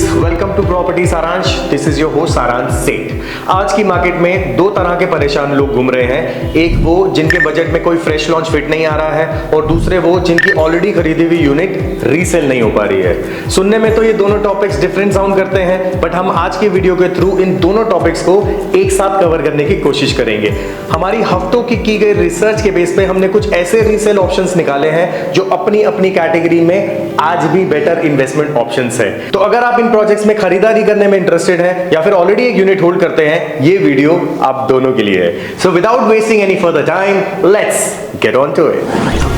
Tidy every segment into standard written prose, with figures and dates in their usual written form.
Guys, welcome to property सारांश। This is your host सारांश सेठ। आज की मार्केट में दो तरह के परेशान लोग घूम रहे हैं। एक वो जिनके बजट में कोई फ्रेश लॉन्च फिट नहीं आ रहा है, और दूसरे वो जिनकी ऑलरेडी खरीदी हुई यूनिट रीसेल नहीं हो पा रही है। सुनने में तो ये दोनों टॉपिक्स डिफरेंट साउंड करते हैं, बट हम आज के वीडियो के थ्रू इन दोनों टॉपिक्स को एक साथ कवर करने की कोशिश करेंगे। हमारी हफ्तों की गई रिसर्च के बेस पे हमने कुछ ऐसे रीसेल ऑप्शंस निकाले हैं जो अपनी अपनी कैटेगरी में आज भी बेटर इन्वेस्टमेंट ऑप्शंस है। तो अगर आप इन प्रोजेक्ट्स में खरीदारी करने में इंटरेस्टेड हैं या फिर ऑलरेडी एक यूनिट होल्ड करते हैं, ये वीडियो आप दोनों के लिए है। So without wasting any further time, let's get on to it.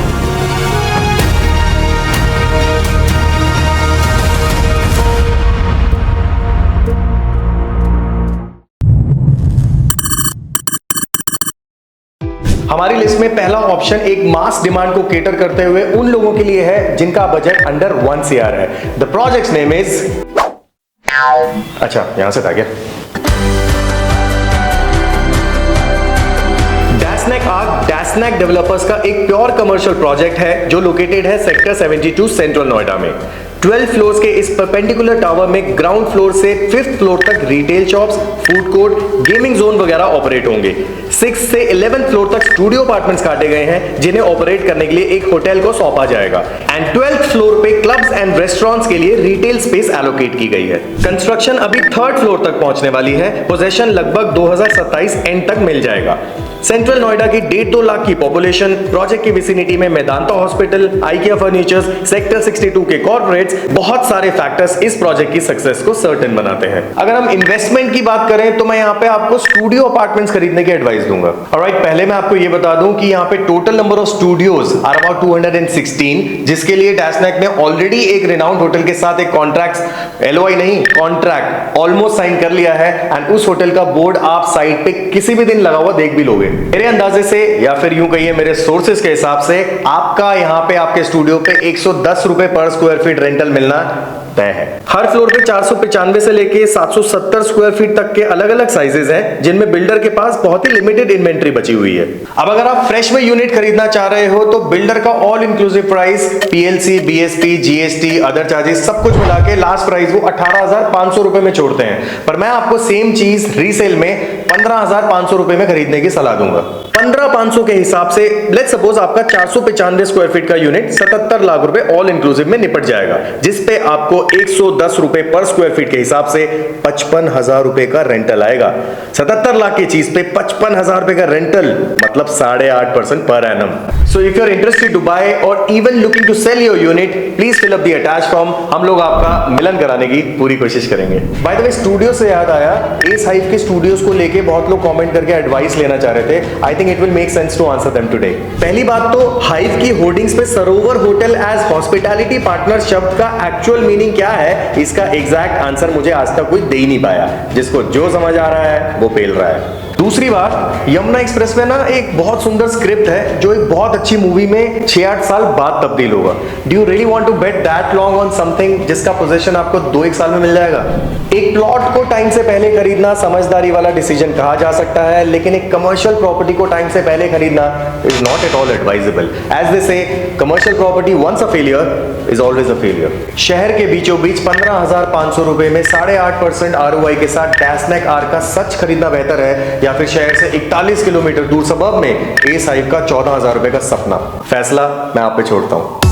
हमारी लिस्ट में पहला ऑप्शन एक मास डिमांड को केटर करते हुए उन लोगों के लिए है जिनका बजट अंडर 1 CR है। द प्रोजेक्ट नेम इज, अच्छा यहां से था क्या, डैस्नैक डेवलपर्स का एक प्योर कमर्शियल प्रोजेक्ट है जो लोकेटेड है सेक्टर 72 सेंट्रल नोएडा में। 12 फ्लोर्स के इस परपेंडिकुलर टावर में ग्राउंड फ्लोर से 5th फ्लोर तक retail shops, food court, gaming zone वगैरह ऑपरेट होंगे। 6 से 11th फ्लोर तक स्टूडियो अपार्टमेंट्स काटे गए हैं जिन्हें ऑपरेट करने के लिए एक होटल को सौंपा जाएगा। एंड 12th फ्लोर पे क्लब्स एंड रेस्टोरेंट्स के लिए रिटेल स्पेस एलोकेट की गई है। कंस्ट्रक्शन अभी 3rd फ्लोर तक पहुंचने वाली है। पोजेशन लगभग 2027 एंड तक मिल जाएगा। सेंट्रल नोएडा की 1.5-2 लाख की पॉपुलेशन, प्रोजेक्ट की विसिनिटी में Medanta hospital, IKEA furnitures, sector 62 के कॉर्पोरेट्स, बहुत सारे फैक्टर्स इस प्रोजेक्ट की सक्सेस को सर्टेन बनाते हैं। अगर हम इन्वेस्टमेंट की बात करें तो मैं यहाँ पे आपको स्टूडियो अपार्टमेंट्स खरीदने की एडवाइस दूंगा। ऑलराइट, पहले मैं आपको ये बता दूं कि यहाँ पे total number of studios are about 216, जिसके लिए डैस्नैक ने ऑलरेडी एक रिनाउंड होटल के साथ एक कॉन्ट्रैक्ट, LOI नहीं, कॉन्ट्रैक्ट ऑलमोस्ट साइन कर लिया है। एंड उस होटल का बोर्ड आप साइट पे किसी भी दिन लगा हुआ देख भी लोगे। मेरे अंदाजे से या फिर यूं कहिए मेरे सोर्सेज के हिसाब से आपका यहां पे आपके स्टूडियो पे 110 रुपए पर स्क्वायर फीट रेंटल मिलना तय है। हर फ्लोर पे 495 से लेके 770 स्क्वायर फीट तक के अलग अलग साइजेस हैं जिनमें बिल्डर के पास बहुत ही लिमिटेड इन्वेंट्री बची हुई है। अब अगर आप फ्रेश में यूनिट खरीदना चाह रहे हो तो बिल्डर का all inclusive price PLC, BST, GST, other charges सब कुछ मिला के लास्ट प्राइस वो 18,500 रुपए में छोड़ते हैं। पर मैं आपको सेम चीज रीसेल में 15,500 रुपए में खरीदने की सलाह दूंगा। 15,500 के हिसाब से लेट्स सपोज आपका 495 स्क्वायर फीट का यूनिट 77 लाख रुपए ऑल इंक्लूसिव में निपट जाएगा, जिसपे आपको 110 रुपए पर स्क्वायर फीट के हिसाब से 55,000 रुपए का रेंटल आएगा। 77 लाख की चीज पे 55,000 रुपए का रेंटल मतलब 8.5% पर annum. So if you are interested to buy or even looking to sell your unit, please fill up the attach form. हम लोग आपका मिलन कराने की पूरी कोशिश करेंगे। बाय द वे, स्टूडियो से याद आया, एस हाइव के स्टूडियोज को लेके बहुत लोग कमेंट करके एडवाइस लेना चाह रहे थे। I think it will make sense to answer them today. पहली बात तो हाइव की होर्डिंग्स पे सरोवर होटल एज हॉस्पिटैलिटी पार्टनर शब्द का एक्चुअल मीनिंग क्या है, इसका एग्जैक्ट आंसर मुझे आज तक कोई दे ही नहीं पाया। जिसको जो समझ आ रहा है वो पेल रहा है। दूसरी बात, यमुना एक्सप्रेस में ना एक बहुत सुंदर स्क्रिप्ट है जो एक बहुत अच्छी मूवी में 6-8 साल बाद तब्दील होगा। Do you really want to bet that long on something जिसका पोजीशन आपको 2-1 साल में मिल जाएगा? एक प्लॉट को टाइम से पहले खरीदना समझदारी वाला डिसीजन कहा जा सकता है, लेकिन एक कमर्शियल प्रॉपर्टी को टाइम से पहले खरीदना is not at all advisable. As they say, commercial property once a failure is always a failure. शहर के बीचों बीच 15,500 रुपए में 8.5% ROI के साथ डैस्नैक आर का सच खरीदना बेहतर है, या फिर शहर से 41 किलोमीटर दूर सबब में एस हाइव का 14,000 रुपए का सपना? फैसला मैं आप पे छोड़ता हूं।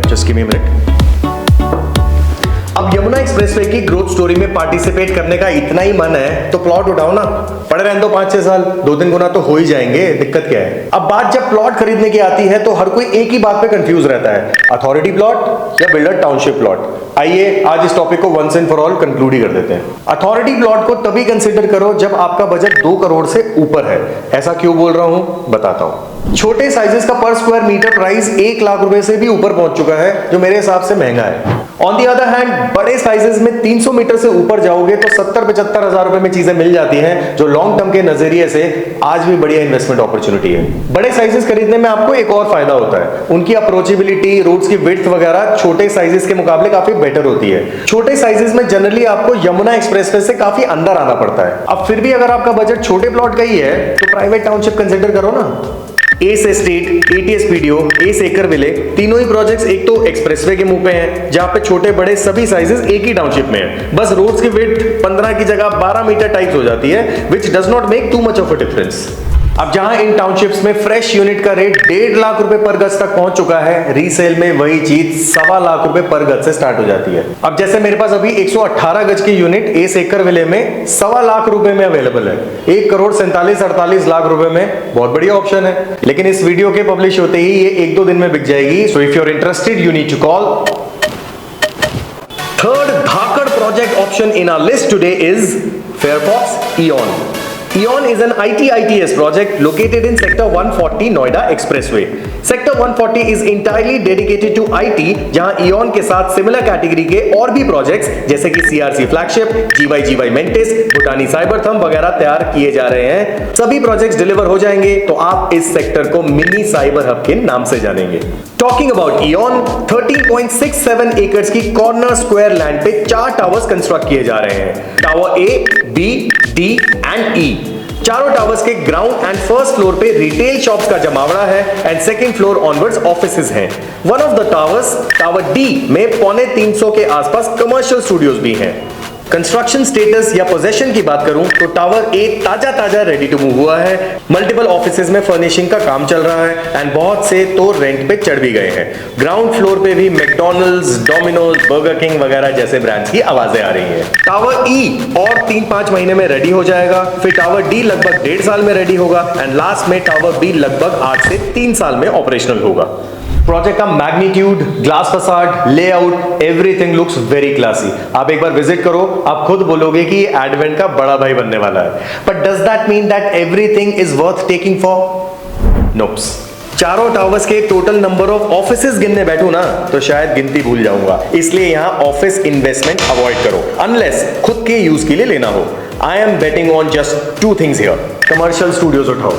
Just give me a minute. अब यमुना एक्सप्रेसवे की ग्रोथ स्टोरी में पार्टिसिपेट करने का इतना ही मन है तो प्लॉट उठाओ ना। पड़े रहने दो 5-6 साल, 2-3 गुना तो हो ही जाएंगे, दिक्कत क्या है? अब बात जब प्लॉट खरीदने की आती है तो हर कोई एक ही बात पे कंफ्यूज रहता है, अथॉरिटी प्लॉट या बिल्डर टाउनशिप प्लॉट। आइए आज इस टॉपिक को once and for all conclude ही कर देते हैं। अथॉरिटी प्लॉट को तभी कंसीडर करो जब आपका बजट 2 करोड़ से ऊपर है। ऐसा क्यों बोल रहा हूं, बताता हूं। छोटे साइजेस का पर स्क्वायर मीटर प्राइस 1 लाख रुपए से भी ऊपर पहुंच चुका है, जो मेरे हिसाब से महंगा है। ऑन दी अदर हैंड, बड़े साइजेस में 300 मीटर से ऊपर जाओगे तो 70-75 हजार रुपए में चीजें मिल जाती हैं, जो लॉन्ग टर्म के नजरिए से आज भी बढ़िया इन्वेस्टमेंट अपॉर्चुनिटी है। बड़े साइजेस खरीदने में आपको एक और फायदा होता है, उनकी अप्रोचेबिलिटी, रोड्स की विड्थ वगैरह छोटे साइजेस के मुकाबले काफी बेटर होती है। छोटे साइजेस में जनरली आपको यमुना एक्सप्रेसवे से काफी अंदर आना पड़ता है। अब फिर भी अगर आपका बजट छोटे प्लॉट का ही है तो प्राइवेट टाउनशिप कंसिडर करो ना। एस एस्टेट, एटीएस पीडीओ, एस एकर विले, तीनों ही प्रोजेक्ट्स एक तो एक्सप्रेसवे के मुंह पे हैं, जहां पे छोटे बड़े सभी साइजेस एक ही टाउनशिप में हैं। बस रोड्स की विड्थ 15 की जगह 12 मीटर टाइप्स हो जाती है, which does not make too much of a difference. अब जहां इन टाउनशिप्स में फ्रेश यूनिट का रेट 1.5 लाख रुपए पर गज तक पहुंच चुका है, रीसेल में वही चीज 1.25 लाख रुपए पर गज से स्टार्ट हो जाती है। अब जैसे मेरे पास अभी 118 गज की यूनिट एस एकर विले में 1.25 लाख रुपए में अवेलेबल है। 1,47,48 लाख रुपए में बहुत बढ़िया ऑप्शन है, लेकिन इस वीडियो के पब्लिश होते ही ये 1-2 दिन में बिक जाएगी। So if you are interested you need to call. Third धाकड़ project option in our list today is Fairfox Eon. Eon is an IT-ITES project located in Sector 140 Noida Expressway. Sector 140 is entirely dedicated to IT, जहां Eon के साथ similar category के और भी projects जैसे कि CRC flagship, GY mantis, भूटानी साइबरथम वगैरह तैयार किए जा रहे हैं। सभी प्रोजेक्ट्स डिलीवर हो जाएंगे तो आप इस सेक्टर को मिनी साइबर हब के नाम से जानेंगे। टॉकिंग अबाउट Eon, 13.67 एकर्स की कॉर्नर स्क्वायर लैंड पे 4 टावर्स कंस्ट्रक्ट किए जा रहे हैं। Tower A, B, D and E. चारों टावर्स के ग्राउंड एंड फर्स्ट फ्लोर पे रिटेल शॉप्स का जमावड़ा है and second floor onwards offices हैं। One of the towers, tower D में 350 के आसपास कमर्शियल स्टूडियोज भी हैं। कंस्ट्रक्शन स्टेटस या पोजेशन की बात करूं तो टावर ए ताजा रेडी टू मूव हुआ है। मल्टीपल ऑफिसेज में फर्निशिंग का काम चल रहा है एंड बहुत से तो रेंट पे चढ़ भी गए हैं। ग्राउंड फ्लोर पे भी मैकडॉनल्ड्स, डोमिनोज, बर्गर किंग वगैरह जैसे ब्रांड्स की आवाजें आ रही हैं। टावर ई और 3-5 महीने में रेडी हो जाएगा, फिर टावर डी लगभग 1.5 साल में रेडी होगा एंड लास्ट में टावर बी लगभग 8 से 3 साल में ऑपरेशनल होगा। प्रोजेक्ट का magnitude, glass facade, layout, everything looks very classy. आप एक बार विजिट करो, आप खुद बोलोगे कि ये एडवेंट का बड़ा भाई बनने वाला है। But does that mean that everything is worth taking for? Nopes. चारों टावर्स के टोटल नंबर ऑफ ऑफिसेज गिनने बैठूं ना तो शायद गिनती भूल जाऊंगा, इसलिए यहां ऑफिस इन्वेस्टमेंट अवॉइड करो अनलेस खुद के यूज के लिए लेना हो। I am betting on just 2 things here. Commercial studios उठाओ,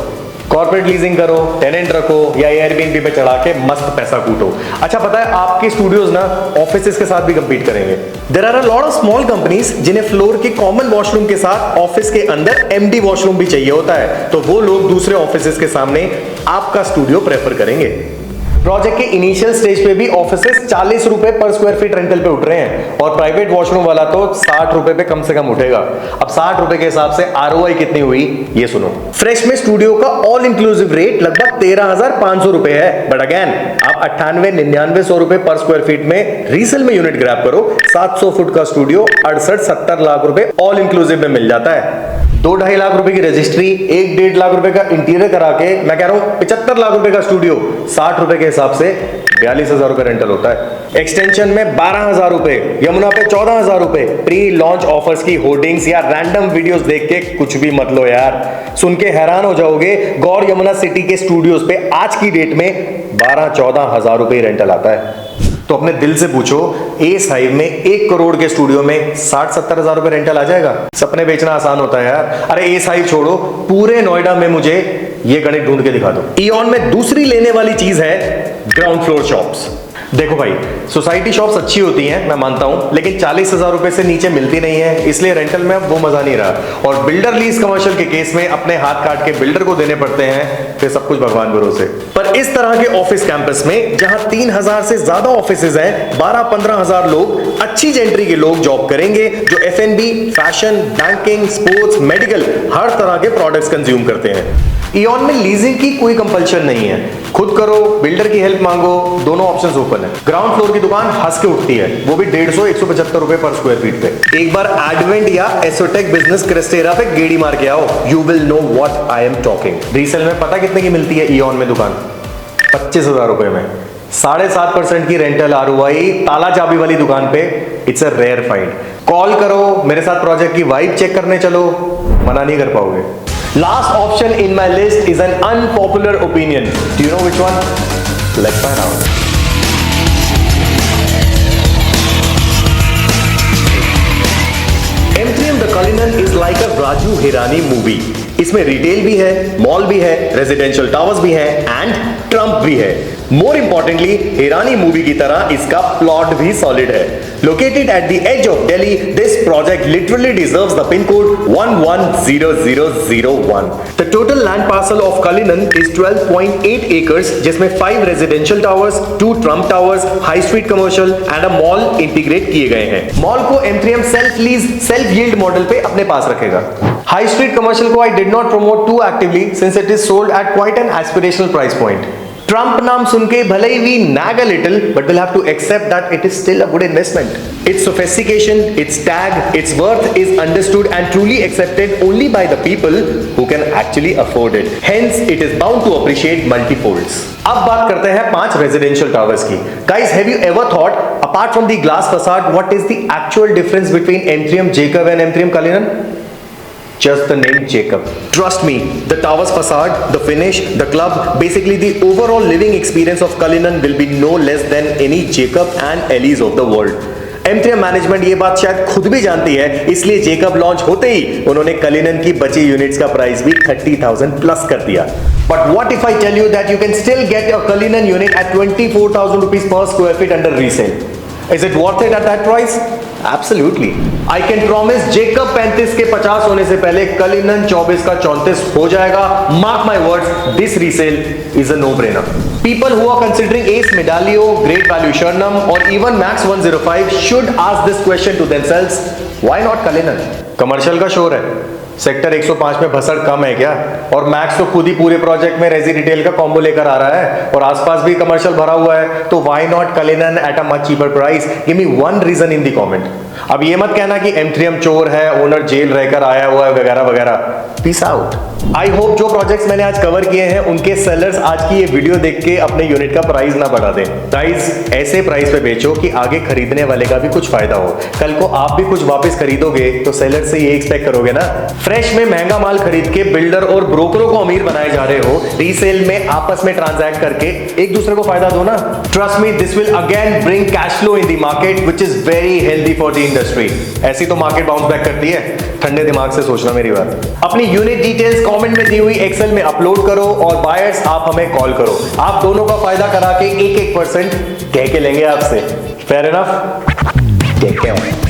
कॉर्पोरेट लीजिंग करो, टेनेंट रखो या एयरबीएनबी पे चढ़ा के मस्त पैसा कूटो। अच्छा पता है आपके स्टूडियोज ना ऑफिसेज के साथ भी कंपीट करेंगे। There are a lot of small companies जिन्हें फ्लोर के कॉमन वॉशरूम के साथ ऑफिस के अंदर एमडी वॉशरूम भी चाहिए होता है, तो वो लोग दूसरे ऑफिसेज के सामने आपका स्टूडियो प्रेफर करेंगे। प्रोजेक्ट के इनिशियल स्टेज पे भी ऑफिसेस 40 रुपए पर स्क्वायर फीट रेंटल पे उठ रहे हैं और प्राइवेट वॉशरूम वाला तो 60 रुपए पे कम से कम उठेगा। अब 60 रुपए के हिसाब से आरओआई कितनी हुई ये सुनो। फ्रेश में स्टूडियो का ऑल इंक्लूसिव रेट लगभग 13,500 रुपए है, बट अगेन आप 98-99 रुपए पर स्क्वायर फीट में रीसेल में यूनिट ग्रैब करो, 700 फुट का स्टूडियो 68-70 लाख रुपए ऑल इंक्लूसिव में मिल जाता है। 2-2.5 लाख रुपए की रजिस्ट्री, 1-1.5 लाख रुपए का इंटीरियर करा के मैं कह रहा हूं 75 लाख रुपए का स्टूडियो 60 रुपए के हिसाब से 42,000 रुपए रेंटल होता है। एक्सटेंशन में 12,000 रुपए, यमुना पे 14,000 रुपए। प्री लॉन्च ऑफर्स की होर्डिंग्स या रैंडम वीडियोस देख के कुछ भी मत लो यार, सुन के हैरान हो जाओगे। गौर यमुना सिटी के स्टूडियोज पे आज की डेट में 12-14 हजार रुपए रेंटल आता है। तो अपने दिल से पूछो, एस हाइव में 1 करोड़ के स्टूडियो में 60-70 हजार रुपए रेंटल आ जाएगा? सपने बेचना आसान होता है यार। अरे एस हाइव छोड़ो, पूरे नोएडा में मुझे ये गणित ढूंढ के दिखा दो। इयॉन में दूसरी लेने वाली चीज है ग्राउंड फ्लोर शॉप्स। देखो भाई, सोसाइटी शॉप्स अच्छी होती हैं, मैं मानता हूं, लेकिन 40,000 रुपए से नीचे मिलती नहीं है, इसलिए रेंटल में अब वो मजा नहीं रहा। और बिल्डर लीज कमर्शियल के केस में अपने हाथ काट के बिल्डर को देने पड़ते हैं, फिर सब कुछ भगवान भरोसे। पर इस तरह के ऑफिस कैंपस में जहां 3,000 से ज्यादा ऑफिसेज हैं, 12-15 हजार लोग अच्छी जेंट्री के लोग जॉब करेंगे जो F&B, fashion, banking, sports, medical हर तरह के प्रोडक्ट्स कंज्यूम करते हैं। इयॉन में लीजिंग की कोई कंपल्शन नहीं है, खुद करो, बिल्डर की हेल्प मांगो, दोनों ऑप्शंस ओपन है। ग्राउंड फ्लोर की दुकान हंस के उठती है, वो भी 150-175 रुपए पर स्क्वायर फीट पे। एक बार एडवेंट या एसोटेक बिजनेस क्रिस्टेरा पे गेड़ी मार के आओ, you will know what I am talking. Resale में पता कितने की मिलती है इयॉन में दुकान? 25,000 रुपए में 7.5% की रेंटल आरओआई ताला चाबी वाली दुकान पे। It's a rare find. Call करो, मेरे साथ प्रोजेक्ट की वाइब चेक करने चलो, मना नहीं कर पाओगे। Last option in my list is an unpopular opinion. Do you know which one? Let's find out. M3M The Cullinan is like a Raju Hirani movie. इसमें रिटेल भी है, मॉल भी है, रेजिडेंशियल टावर्स भी हैं एंड ट्रम्प भी है। More importantly ईरानी movie की तरह इसका प्लॉट भी सॉलिड है। Located at the edge of Delhi, this project literally deserves the pin code 110001। The total land parcel of Cullinan is 12.8 acres, जिसमें 5 residential towers, 2 Trump towers, high street commercial and a mall integrate किए गए हैं। Mall को M3M self lease self yield model पे अपने पास रखेगा। High street commercial को I did not promote to actively since it is sold at quite an aspirational price point. Trump नाम सुन के भले ही we nag a little, but we'll have to accept that it is still a good investment. Its sophistication, its tag, its worth is understood and truly accepted only by the people who can actually afford it. Hence, it is bound to appreciate multifolds. अब बात करते हैं 5 residential towers की। Guys, have you ever thought, apart from the glass facade, what is the actual difference between M3M Jacob and M3M Cullinan? Just the name Jacob. Trust me, the tower's facade, the finish, the club, basically the overall living experience of Cullinan will be no less than any Jacob and Ellie's of the world. M3M management ये बात शायद खुद भी जानती है, इसलिए Jacob launch होते ही उन्होंने कलिनन की बची यूनिट्स का प्राइस भी 30,000 प्लस कर दिया। But what if I tell you that you can still get your Cullinan unit at 24,000 rupees per square feet under resale? Is it worth it at that price? Absolutely. I can promise Jacob 35 के 50 होने से पहले Cullinan 24 का 34 हो जाएगा। Mark my words, this resale is a no-brainer. People who are considering Ace Medalio, Great Value Sharnam or even Max 105 should ask this question to themselves, why not Cullinan? Commercial का शोर है, sector 105 में भसड़ कम है क्या? और max तो खुद ही पूरे प्रोजेक्ट में रेजी रिटेल का कॉम्बो लेकर आ रहा है और आसपास भी कमर्शियल भरा हुआ है, तो why not Cullinan at a much cheaper price? Give me one reason in the comment. अब ये मत कहना कि M3M चोर है, ओनर जेल रहकर आया हुआ है वगैरह वगैरह। Peace out. आई होप जो प्रोजेक्ट्स मैंने आज कवर किए हैं उनके सेलर्स आज की ये वीडियो देख के अपने यूनिट का प्राइस ना बढ़ा दें। प्राइस ऐसे प्राइस पे बेचो कि आगे खरीदने वाले का भी कुछ फायदा हो। कल को आप भी कुछ वापस खरीदोगे तो सेलर से ये एक्सपेक्ट करोगे ना। फ्रेश में महंगा माल खरीद के बिल्डर और ब्रोकरों को अमीर बनाए जा रहे हो, रीसेल में आपस में ट्रांजैक्ट करके एक दूसरे को फायदा दो ना। Trust me, this will again bring cash flow in the market which is very healthy for the industry. ऐसी तो मार्केट बाउंस बैक करती है। ठंडे दिमाग से सोचना मेरी बात। अपनी यूनिट डिटेल्स कमेंट में दी हुई एक्सेल में अपलोड करो और बायर्स आप हमें कॉल करो। आप दोनों का फायदा करा के 1-1% कह के लेंगे आपसे। Fair enough? Take care.